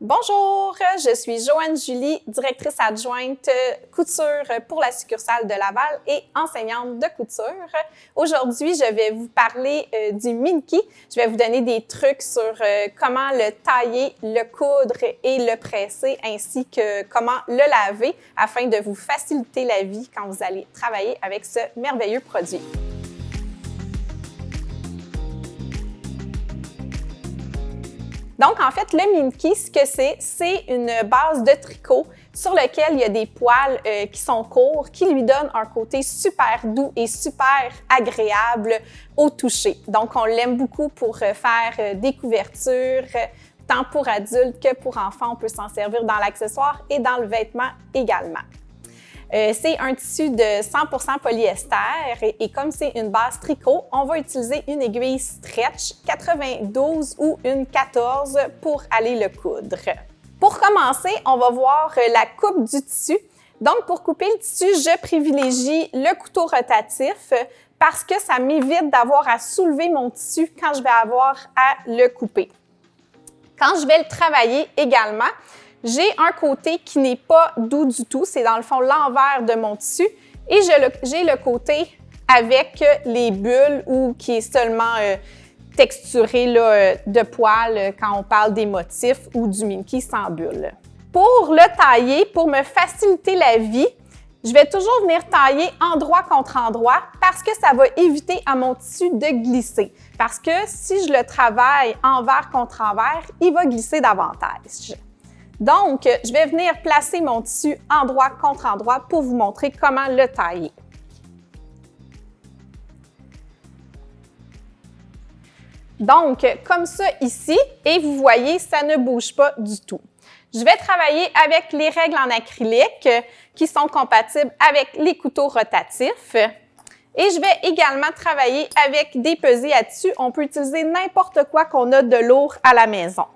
Bonjour, je suis Joanne Julie, directrice adjointe couture pour la succursale de Laval et enseignante de couture. Aujourd'hui, je vais vous parler du Minky. Je vais vous donner des trucs sur comment le tailler, le coudre et le presser, ainsi que comment le laver afin de vous faciliter la vie quand vous allez travailler avec ce merveilleux produit. Donc, en fait, le Minky, ce que c'est une base de tricot sur laquelle il y a des poils qui sont courts, qui lui donnent un côté super doux et super agréable au toucher. Donc, on l'aime beaucoup pour faire des couvertures, tant pour adultes que pour enfants. On peut s'en servir dans l'accessoire et dans le vêtement également. C'est un tissu de 100% polyester et comme c'est une base tricot, on va utiliser une aiguille stretch 92 ou une 14 pour aller le coudre. Pour commencer, on va voir la coupe du tissu. Donc, pour couper le tissu, je privilégie le couteau rotatif parce que ça m'évite d'avoir à soulever mon tissu quand je vais avoir à le couper. Quand je vais le travailler également, j'ai un côté qui n'est pas doux du tout, c'est dans le fond l'envers de mon tissu et j'ai le côté avec les bulles ou qui est seulement texturé là, de poils quand on parle des motifs ou du Minky sans bulles. Pour le tailler, pour me faciliter la vie, je vais toujours venir tailler endroit contre endroit parce que ça va éviter à mon tissu de glisser. Parce que si je le travaille envers contre envers, il va glisser davantage. Donc, je vais venir placer mon tissu endroit contre endroit pour vous montrer comment le tailler. Donc, comme ça ici, et vous voyez, ça ne bouge pas du tout. Je vais travailler avec les règles en acrylique qui sont compatibles avec les couteaux rotatifs. Et je vais également travailler avec des pesées à tissu. On peut utiliser n'importe quoi qu'on a de lourd à la maison.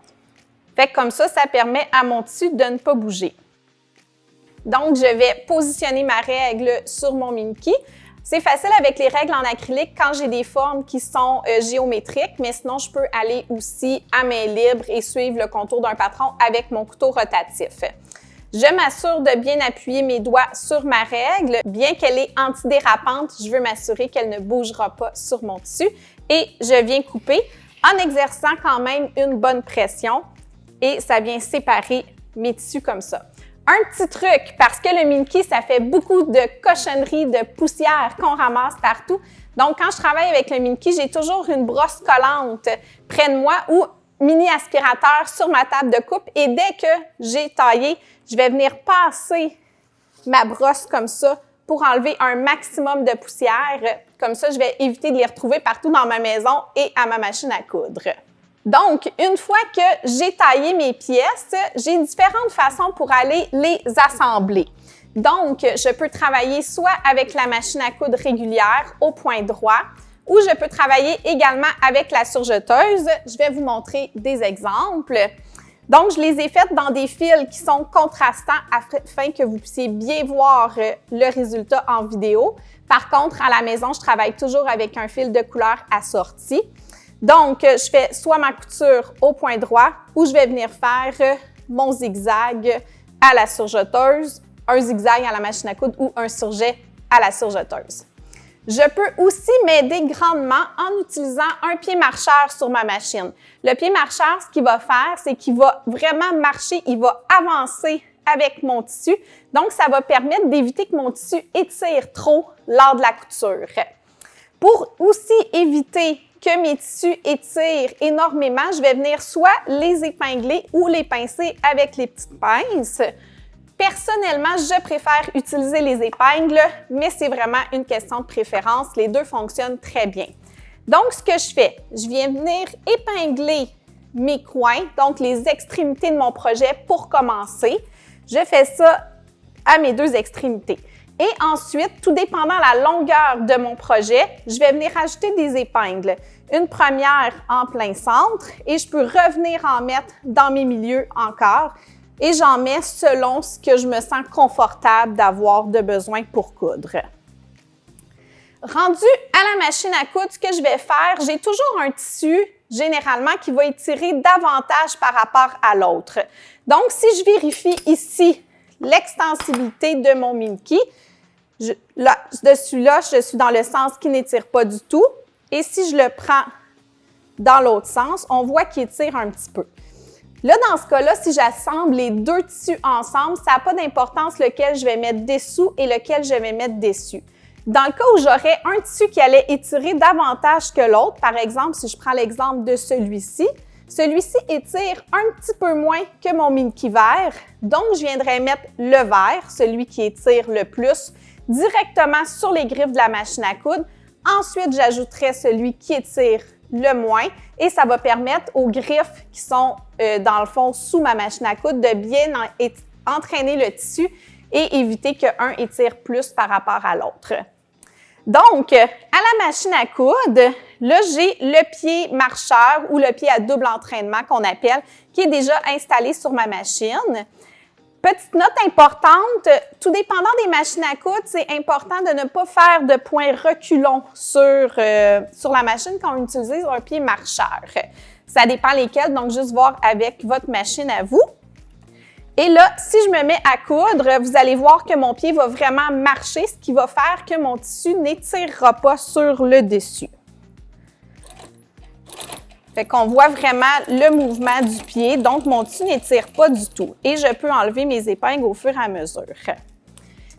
Fait que comme ça permet à mon tissu de ne pas bouger. Donc, je vais positionner ma règle sur mon Minky. C'est facile avec les règles en acrylique quand j'ai des formes qui sont géométriques, mais sinon, je peux aller aussi à main libre et suivre le contour d'un patron avec mon couteau rotatif. Je m'assure de bien appuyer mes doigts sur ma règle. Bien qu'elle est antidérapante, je veux m'assurer qu'elle ne bougera pas sur mon tissu. Et je viens couper en exerçant quand même une bonne pression. Et ça vient séparer mes tissus comme ça. Un petit truc, parce que le Minky, ça fait beaucoup de cochonneries, de poussière qu'on ramasse partout. Donc, quand je travaille avec le Minky, j'ai toujours une brosse collante près de moi ou mini aspirateur sur ma table de coupe. Et dès que j'ai taillé, je vais venir passer ma brosse comme ça pour enlever un maximum de poussière. Comme ça, je vais éviter de les retrouver partout dans ma maison et à ma machine à coudre. Donc, une fois que j'ai taillé mes pièces, j'ai différentes façons pour aller les assembler. Donc, je peux travailler soit avec la machine à coudre régulière au point droit ou je peux travailler également avec la surjeteuse. Je vais vous montrer des exemples. Donc, je les ai faites dans des fils qui sont contrastants afin que vous puissiez bien voir le résultat en vidéo. Par contre, à la maison, je travaille toujours avec un fil de couleur assorti. Donc, je fais soit ma couture au point droit ou je vais venir faire mon zigzag à la surjeteuse, un zigzag à la machine à coudre ou un surjet à la surjeteuse. Je peux aussi m'aider grandement en utilisant un pied marcheur sur ma machine. Le pied marcheur, ce qu'il va faire, c'est qu'il va vraiment marcher, il va avancer avec mon tissu. Donc, ça va permettre d'éviter que mon tissu étire trop lors de la couture. Pour aussi éviter que mes tissus étirent énormément, je vais venir soit les épingler ou les pincer avec les petites pinces. Personnellement, je préfère utiliser les épingles, mais c'est vraiment une question de préférence. Les deux fonctionnent très bien. Donc, ce que je fais, je viens venir épingler mes coins, donc les extrémités de mon projet pour commencer. Je fais ça à mes deux extrémités. Et ensuite, tout dépendant de la longueur de mon projet, je vais venir ajouter des épingles. Une première en plein centre et je peux revenir en mettre dans mes milieux encore. Et j'en mets selon ce que je me sens confortable d'avoir de besoin pour coudre. Rendu à la machine à coudre, ce que je vais faire, j'ai toujours un tissu généralement, qui va étirer davantage par rapport à l'autre. Donc, si je vérifie ici l'extensibilité de mon Minky, dessus-là, je suis dans le sens qui n'étire pas du tout. Et si je le prends dans l'autre sens, on voit qu'il étire un petit peu. Là, dans ce cas-là, si j'assemble les deux tissus ensemble, ça n'a pas d'importance lequel je vais mettre dessous et lequel je vais mettre dessus. Dans le cas où j'aurais un tissu qui allait étirer davantage que l'autre, par exemple, si je prends l'exemple de celui-ci étire un petit peu moins que mon Minky vert, donc je viendrais mettre le vert, celui qui étire le plus, directement sur les griffes de la machine à coudre. Ensuite, j'ajouterai celui qui étire le moins et ça va permettre aux griffes qui sont dans le fond sous ma machine à coudre de bien entraîner le tissu et éviter qu'un étire plus par rapport à l'autre. Donc, à la machine à coudre, là, j'ai le pied marcheur ou le pied à double entraînement qu'on appelle, qui est déjà installé sur ma machine. Petite note importante, tout dépendant des machines à coudre, c'est important de ne pas faire de points reculons sur la machine quand on utilise un pied marcheur. Ça dépend lesquels, donc juste voir avec votre machine à vous. Et là, si je me mets à coudre, vous allez voir que mon pied va vraiment marcher, ce qui va faire que mon tissu n'étirera pas sur le dessus. Fait qu'on voit vraiment le mouvement du pied, donc mon tissu n'étire pas du tout. Et je peux enlever mes épingles au fur et à mesure.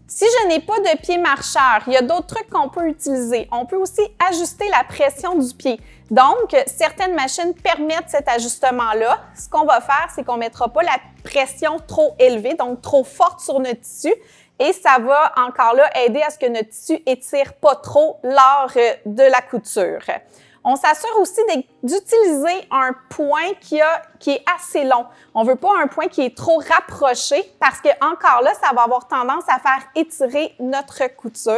Si je n'ai pas de pied marcheur, il y a d'autres trucs qu'on peut utiliser. On peut aussi ajuster la pression du pied. Donc, certaines machines permettent cet ajustement-là. Ce qu'on va faire, c'est qu'on ne mettra pas la pression trop élevée, donc trop forte sur notre tissu. Et ça va encore là aider à ce que notre tissu étire pas trop lors de la couture. On s'assure aussi d'utiliser un point qui est assez long. On ne veut pas un point qui est trop rapproché parce que encore là, ça va avoir tendance à faire étirer notre couture.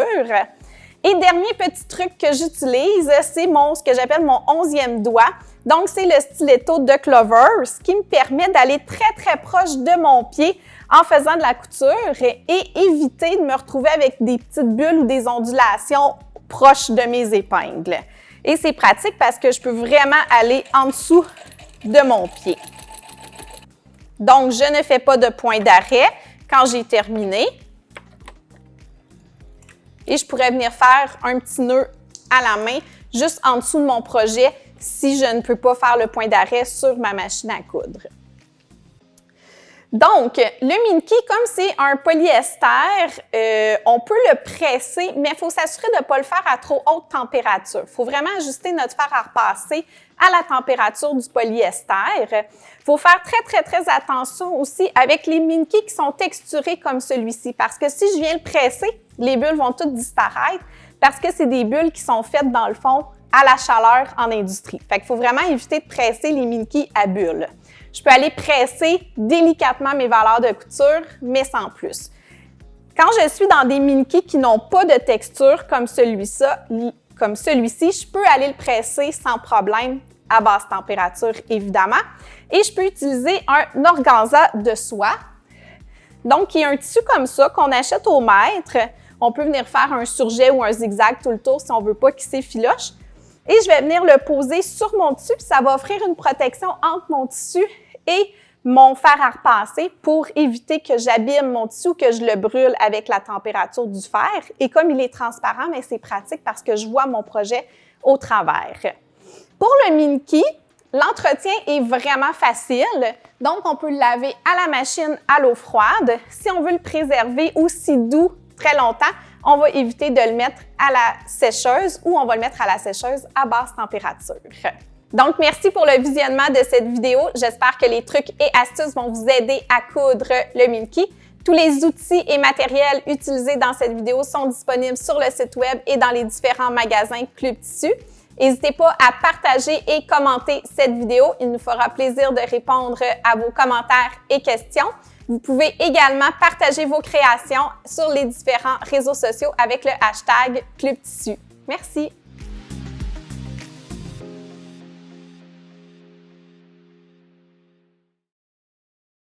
Et dernier petit truc que j'utilise, c'est ce que j'appelle mon 11e doigt. Donc, c'est le stiletto de Clover, ce qui me permet d'aller très, très proche de mon pied en faisant de la couture et éviter de me retrouver avec des petites bulles ou des ondulations proches de mes épingles. Et c'est pratique parce que je peux vraiment aller en dessous de mon pied. Donc, je ne fais pas de point d'arrêt quand j'ai terminé. Et je pourrais venir faire un petit nœud à la main juste en dessous de mon projet si je ne peux pas faire le point d'arrêt sur ma machine à coudre. Donc, le Minky, comme c'est un polyester, on peut le presser, mais il faut s'assurer de ne pas le faire à trop haute température. Il faut vraiment ajuster notre fer à repasser à la température du polyester. Il faut faire très, très, très attention aussi avec les Minky qui sont texturés comme celui-ci, parce que si je viens le presser, les bulles vont toutes disparaître parce que c'est des bulles qui sont faites, dans le fond, à la chaleur en industrie. Fait qu'il faut vraiment éviter de presser les Minky à bulles. Je peux aller presser délicatement mes valeurs de couture, mais sans plus. Quand je suis dans des Minky qui n'ont pas de texture comme celui-ci, je peux aller le presser sans problème à basse température, évidemment. Et je peux utiliser un organza de soie. Donc, il y a un tissu comme ça qu'on achète au mètre. On peut venir faire un surjet ou un zigzag tout le tour si on ne veut pas qu'il s'effiloche. Et je vais venir le poser sur mon tissu, puis ça va offrir une protection entre mon tissu et mon fer à repasser pour éviter que j'abîme mon tissu ou que je le brûle avec la température du fer. Et comme il est transparent, mais c'est pratique parce que je vois mon projet au travers. Pour le Minky, l'entretien est vraiment facile. Donc, on peut le laver à la machine à l'eau froide. Si on veut le préserver aussi doux très longtemps, on va éviter de le mettre à la sécheuse ou on va le mettre à la sécheuse à basse température. Donc, merci pour le visionnement de cette vidéo. J'espère que les trucs et astuces vont vous aider à coudre le Minky. Tous les outils et matériels utilisés dans cette vidéo sont disponibles sur le site web et dans les différents magasins Club Tissu. N'hésitez pas à partager et commenter cette vidéo. Il nous fera plaisir de répondre à vos commentaires et questions. Vous pouvez également partager vos créations sur les différents réseaux sociaux avec le hashtag Club Tissu. Merci!